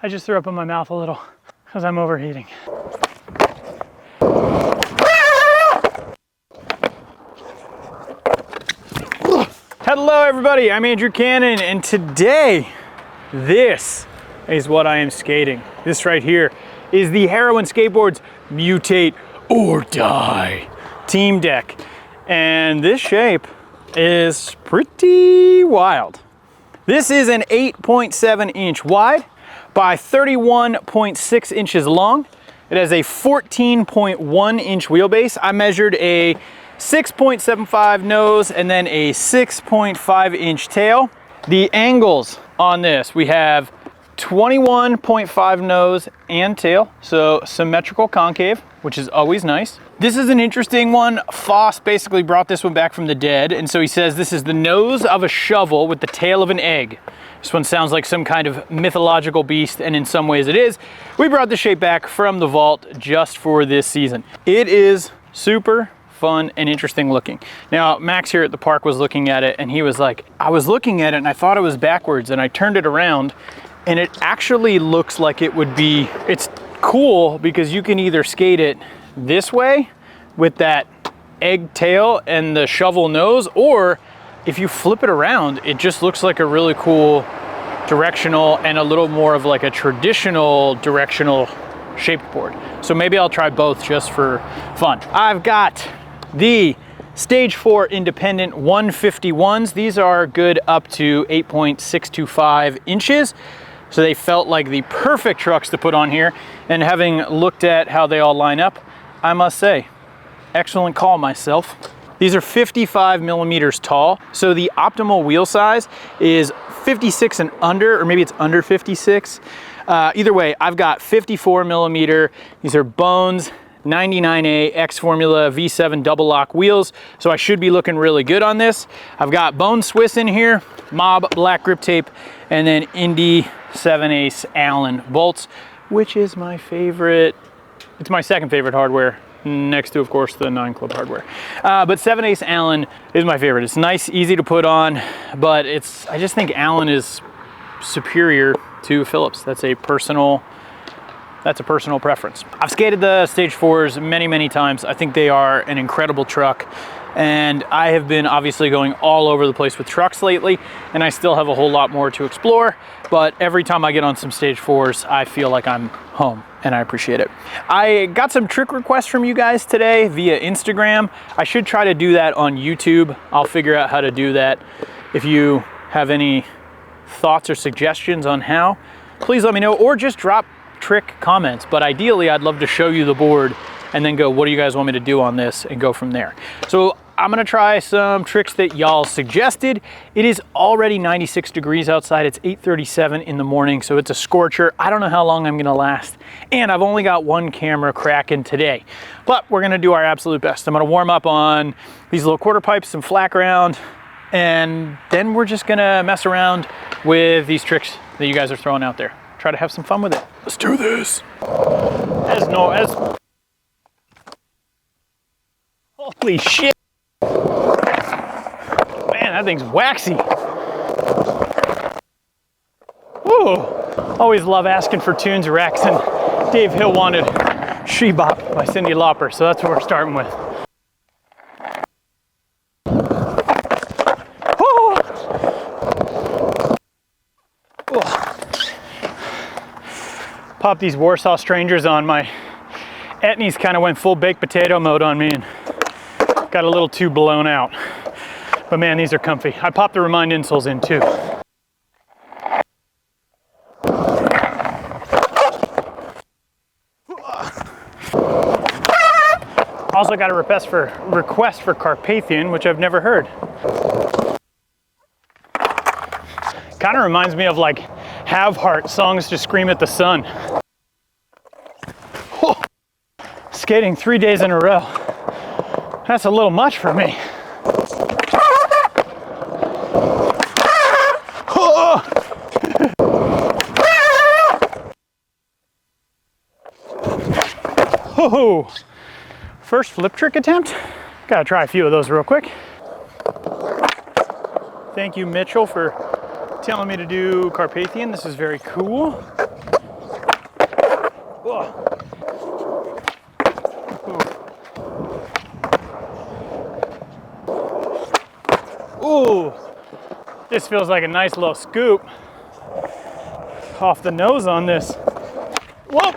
I just threw up in my mouth a little because I'm overheating. Hello everybody, I'm Andrew Cannon, and today, this is what I am skating. This right here is the Heroin Skateboards Mutate or Die team deck. And this shape is pretty wild. This is an 8.7 inch wide by 31.6 inches long. It has a 14.1 inch wheelbase. I measured a 6.75 nose and then a 6.5 inch tail. The angles on this, we have 21.5 nose and tail, so symmetrical concave, which is always nice. This is an interesting one. Foss basically brought this one back from the dead, and so he says this is the nose of a shovel with the tail of an egg. This one sounds like some kind of mythological beast, and in some ways it is. We brought the shape back from the vault just for this season. It is super fun and interesting looking. Now, Max here at the park was looking at it, and he was like, I was looking at it and I thought it was backwards, and I turned it around, and it actually looks like it would be, it's cool because you can either skate it this way with that egg tail and the shovel nose, or if you flip it around, it just looks like a really cool directional and a little more of like a traditional directional shaped board. So maybe I'll try both just for fun. I've got the Stage 4 Independent 151s. These are good up to 8.625 inches. So they felt like the perfect trucks to put on here. And having looked at how they all line up, I must say, excellent call myself. These are 55 millimeters tall. So the optimal wheel size is 56 and under, or maybe it's under 56. Either way, I've got 54 millimeter. These are Bones 99A X Formula V7 double lock wheels. So I should be looking really good on this. I've got Bone Swiss in here, Mob black grip tape, and then Indy 7/8 Allen bolts, which is my favorite. It's my second favorite hardware, next to, of course, the 9 Club hardware. But 7/8 Allen is my favorite. It's nice, easy to put on, but I just think Allen is superior to Phillips. That's a personal preference. I've skated the Stage 4s many times. I think they are an incredible truck, and I have been obviously going all over the place with trucks lately, and I still have a whole lot more to explore, but every time I get on some Stage 4s, I feel like I'm home, and I appreciate it. I got some trick requests from you guys today via Instagram. I should try to do that on YouTube. I'll figure out how to do that. If you have any thoughts or suggestions on how, please let me know, or just drop trick comments. But ideally, I'd love to show you the board and then go, what do you guys want me to do on this, and go from there. So I'm gonna try some tricks that y'all suggested. It is already 96 degrees outside. It's 8:37 in the morning, so it's a scorcher. I don't know how long I'm gonna last, and I've only got one camera cracking today, but we're gonna do our absolute best. I'm gonna warm up on these little quarter pipes, some flat ground, and then we're just gonna mess around with these tricks that you guys are throwing out there. Try to have some fun with it. Let's do this. Holy shit. Man, that thing's waxy. Woo. Always love asking for tunes, Rex, and Dave Hill wanted She Bop by Cyndi Lauper, so that's what we're starting with. Pop these Warsaw Strangers on. My etnies kind of went full baked potato mode on me and got a little too blown out. But man, these are comfy. I popped the Remind insoles in too. Also got a request for Carpathian, which I've never heard. Kind of reminds me of like Have Heart, Songs to Scream at the Sun. Oh, skating 3 days in a row. That's a little much for me. Oh, first flip trick attempt. Gotta try a few of those real quick. Thank you, Mitchell, for telling me to do Carpathian. This is very cool. Ooh, this feels like a nice little scoop off the nose on this. Whoa!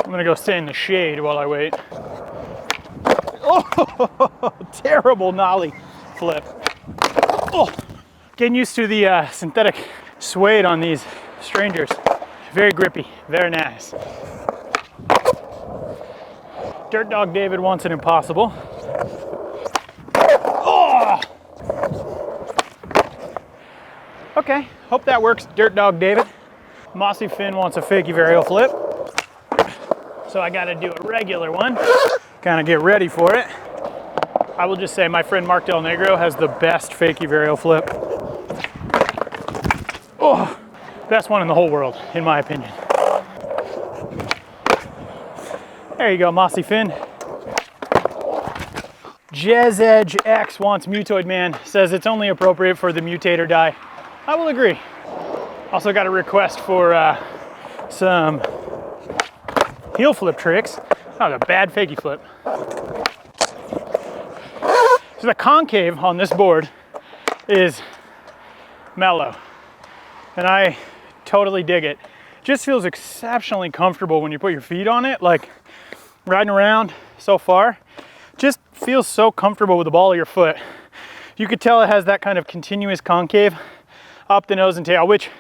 I'm gonna go stay in the shade while I wait. Oh, terrible nollie flip. Oh, getting used to the synthetic suede on these strangers. Very grippy, very nice. Dirt Dog David wants it impossible. Oh! Okay, hope that works, Dirt Dog David. Mossy Finn wants a fakie varial flip. So I gotta do a regular one. Kind of get ready for it. I will just say my friend Mark Del Negro has the best fakie varial flip. Oh, best one in the whole world, in my opinion. There you go, Mossy Finn. Jez Edge X wants Mutoid Man, says it's only appropriate for the mutate or die. I will agree. Also got a request for some heel flip tricks. That was a bad fakie flip. So the concave on this board is mellow, and I totally dig it. Just feels exceptionally comfortable when you put your feet on it, like riding around so far. Just feels so comfortable with the ball of your foot. You could tell it has that kind of continuous concave up the nose and tail, which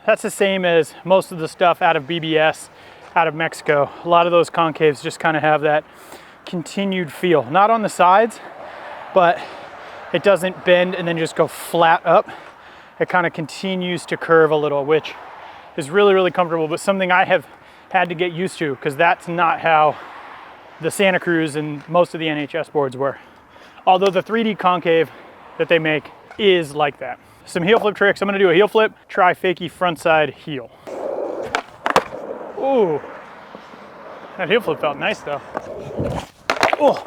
that's the same as most of the stuff out of BBS, out of Mexico. A lot of those concaves just kind of have that continued feel. Not on the sides, but it doesn't bend and then just go flat up. It kind of continues to curve a little, which is really, really comfortable, but something I have had to get used to because that's not how the Santa Cruz and most of the NHS boards were. Although the 3D concave that they make is like that. Some heel flip tricks. I'm gonna do a heel flip, try fakie frontside heel. Ooh, that heel flip felt nice though. Oh,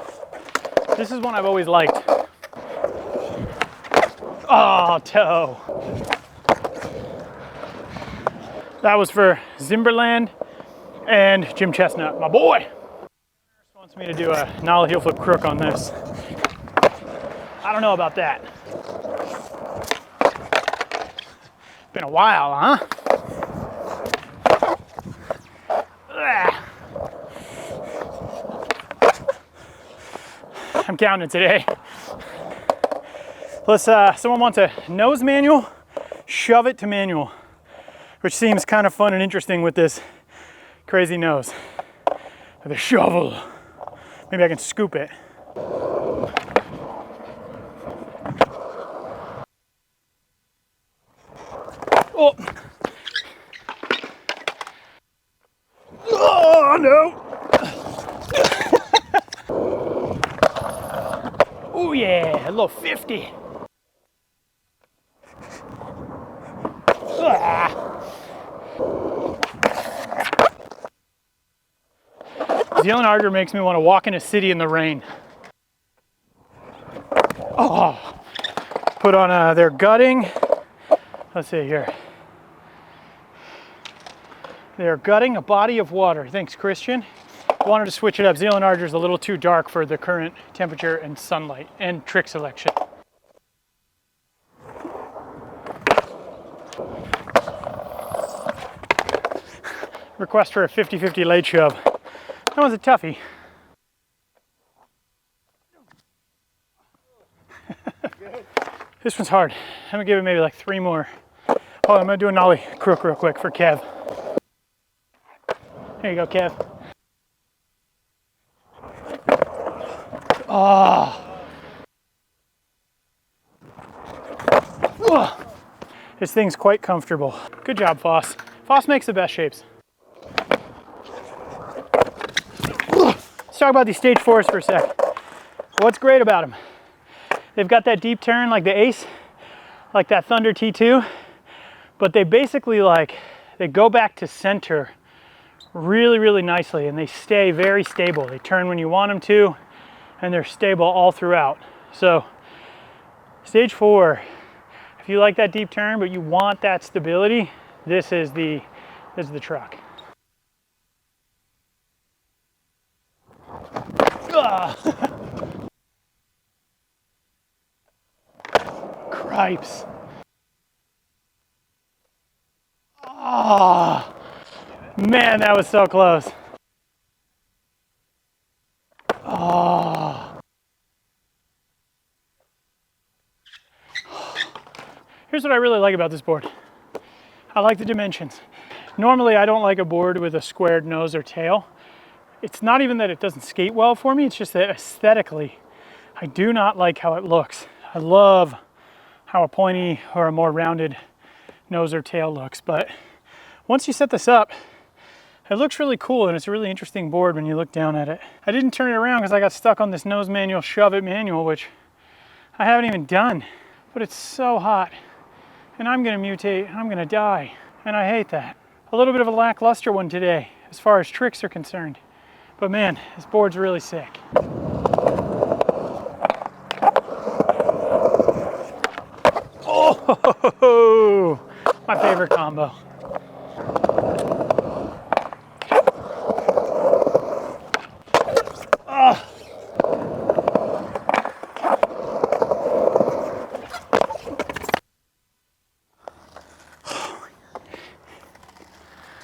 this is one I've always liked. Oh, toe. That was for Zimberland and Jim Chestnut, my boy. Wants me to do a nollie heel flip crook on this. I don't know about that. Been a while, huh? I'm counting today. Let's, someone wants a nose manual, shove it to manual, which seems kind of fun and interesting with this crazy nose. With a shovel. Maybe I can scoop it. Oh! Oh no! Oh yeah, a little 50. Zealand Arger makes me want to walk in a city in the rain. Oh, put on their gutting. Let's see here. They're gutting a body of water. Thanks, Christian. Wanted to switch it up. Zealand Arger is a little too dark for the current temperature and sunlight and trick selection. Request for a 50-50 late shove. That was a toughie. This one's hard. I'm gonna give it maybe like 3 more. Oh, I'm gonna do a nollie crook real quick for Kev. There you go, Kev. Oh. Oh. This thing's quite comfortable. Good job, Foss. Foss makes the best shapes. Let's talk about these stage 4s for a sec. What's great about them? They've got that deep turn like the Ace, like that Thunder T2, but they basically they go back to center really, really nicely, and they stay very stable. They turn when you want them to, and they're stable all throughout. So stage 4, if you like that deep turn, but you want that stability, this is the truck. Cripes. Oh, man, that was so close. Oh. Here's what I really like about this board. I like the dimensions. Normally, I don't like a board with a squared nose or tail. It's not even that it doesn't skate well for me, it's just that aesthetically, I do not like how it looks. I love how a pointy or a more rounded nose or tail looks, but once you set this up, it looks really cool and it's a really interesting board when you look down at it. I didn't turn it around because I got stuck on this nose manual, shove it manual, which I haven't even done, but it's so hot and I'm gonna mutate and I'm gonna die, and I hate that. A little bit of a lackluster one today as far as tricks are concerned. But man, this board's really sick. Oh, my favorite combo. Oh.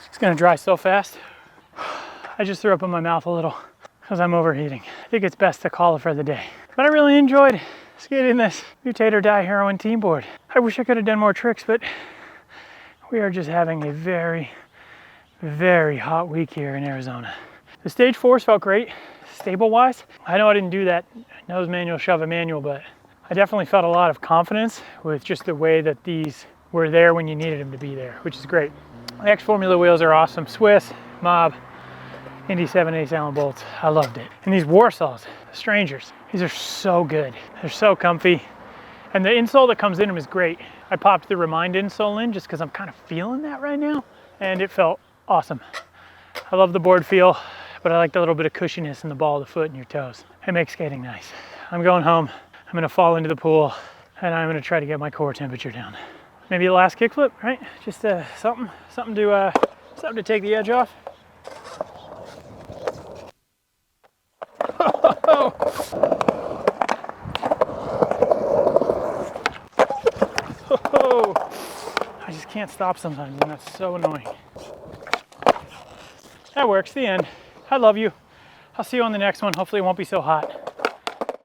It's gonna dry so fast. I just threw up in my mouth a little because I'm overheating. I think it's best to call it for the day. But I really enjoyed skating this Mutate or Die Heroin team board. I wish I could have done more tricks, but we are just having a very, very hot week here in Arizona. The stage force felt great, stable-wise. I know I didn't do that nose manual, shove it manual, but I definitely felt a lot of confidence with just the way that these were there when you needed them to be there, which is great. The X Formula wheels are awesome. Swiss, Mob, Indy 7/8 Allen bolts. I loved it. And these Warsaws, the Strangers, these are so good. They're so comfy. And the insole that comes in them is great. I popped the Remind insole in just because I'm kind of feeling that right now. And it felt awesome. I love the board feel, but I like the little bit of cushiness in the ball of the foot and your toes. It makes skating nice. I'm going home. I'm gonna fall into the pool and I'm gonna try to get my core temperature down. Maybe a last kickflip, right? Just something to take the edge off. I just can't stop sometimes, and that's so annoying. That works, the end. I love you. I'll see you on the next one. Hopefully it won't be so hot.